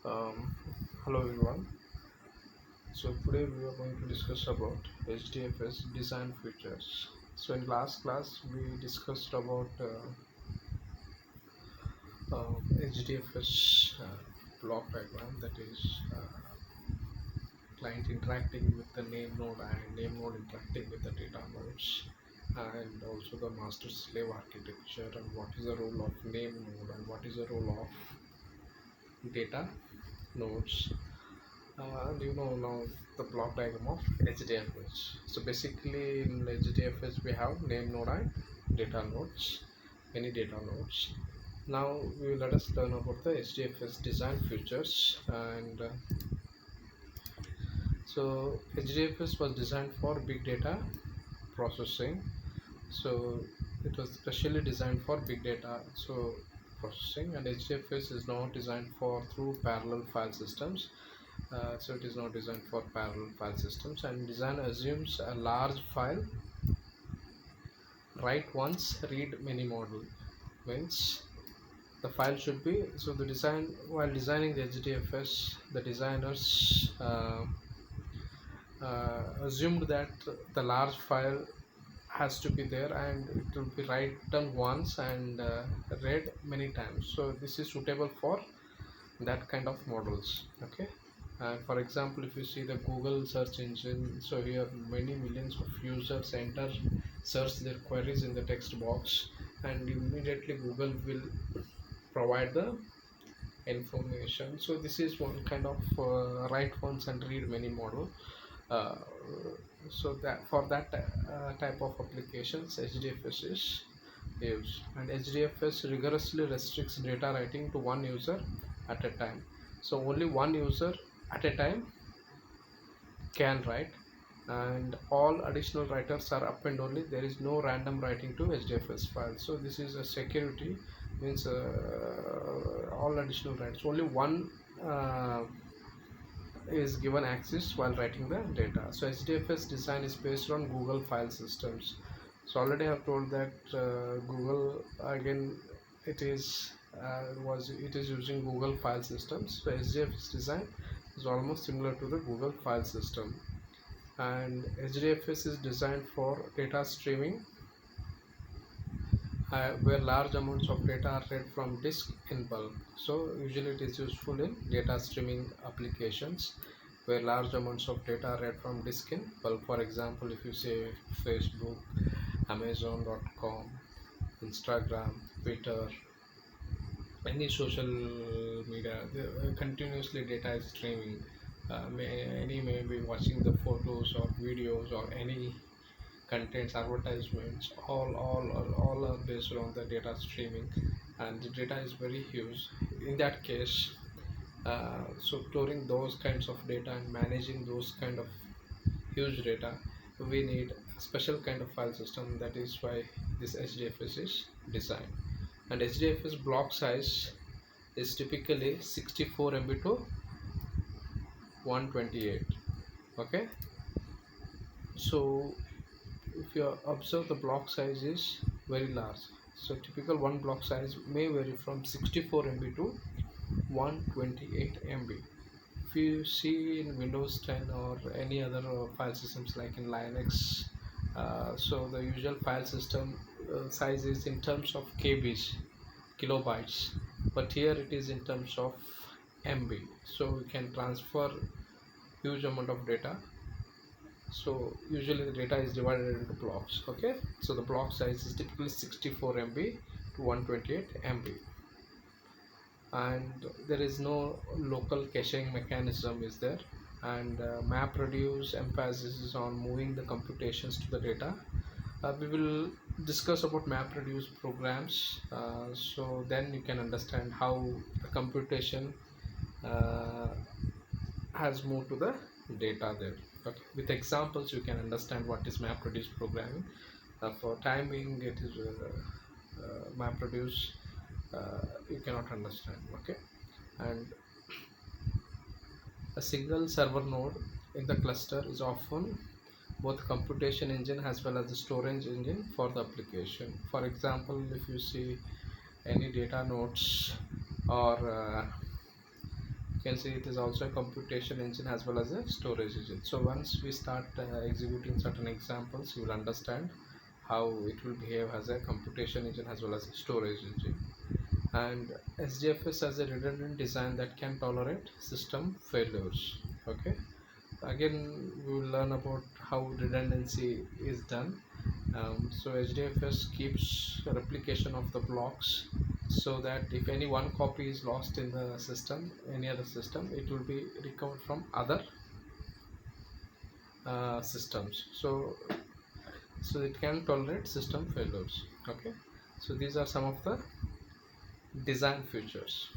Um, Hello everyone. So today we are going to discuss about HDFS design features. So in last class we discussed about HDFS block diagram, that is client interacting with the name node and name node interacting with the data nodes, and also the master slave architecture, and what is the role of name node and what is the role of data nodes. And now the block diagram of HDFS. So basically in HDFS we have name node and data nodes, many data nodes. Now let us learn about the HDFS design features. And so HDFS was designed for big data processing. So it was specially designed for big data processing, and HDFS is not designed for through parallel file systems. So it is not designed for parallel file systems, and design assumes a large file, write once, read many model. Means the file should be, so the design, while designing the HDFS, the designers assumed that the large file has to be there and it will be written once and read many times. So this is suitable for that kind of models. Okay. For example, if you see the Google search engine, so here many millions of users enter, search their queries in the text box, and immediately Google will provide the information. So this is one kind of write once and read many model. uh, so that for that type of applications HDFS is used, and HDFS rigorously restricts data writing to one user at a time. So only one user at a time can write, and all additional writers are up and only. There is no random writing to HDFS files. So this is a security, means all additional writes, only one is given access while writing the data. So HDFS design is based on Google file systems. So already I have told that Google, again, it is using Google file systems. So HDFS design is almost similar to the Google file system, and HDFS is designed for data streaming, where large amounts of data are read from disk in bulk. So usually it is useful in data streaming applications where large amounts of data are read from disk in bulk. For example, if you say Facebook, Amazon.com, Instagram, Twitter, any social media, continuously data is streaming. Any may be watching the photos or videos or any contents, advertisements, all are based on the data streaming, and the data is very huge. In that case, so storing those kinds of data and managing those kind of huge data, we need a special kind of file system. That is why this HDFS is designed. And HDFS block size is typically 64 MB to 128. Okay. So if you observe, the block size is very large. So typical one block size may vary from 64 MB to 128 MB. If you see in Windows 10 or any other file systems like in Linux, so the usual file system size is in terms of KBs, kilobytes, but here it is in terms of MB. So we can transfer huge amount of data. So usually the data is divided into blocks. Okay, so the block size is typically 64 MB to 128 MB, and there is no local caching mechanism is there. And MapReduce emphasizes on moving the computations to the data. We will discuss about MapReduce programs, so then you can understand how the computation uh, has moved to the data there. Okay, with examples you can understand what is MapReduce programming. For timing, it is MapReduce, you cannot understand. Okay, and a single server node in the cluster is often both computation engine as well as the storage engine for the application. For example, if you see any data nodes or You can see it is also a computation engine as well as a storage engine. So once we start executing certain examples, you will understand how it will behave as a computation engine as well as a storage engine. And SGFS has a redundant design that can tolerate system failures. Okay, again we will learn about how redundancy is done. So HDFS keeps a replication of the blocks, so that if any one copy is lost in the system, any other system, it will be recovered from other systems. So it can tolerate system failures. Okay, so these are some of the design features.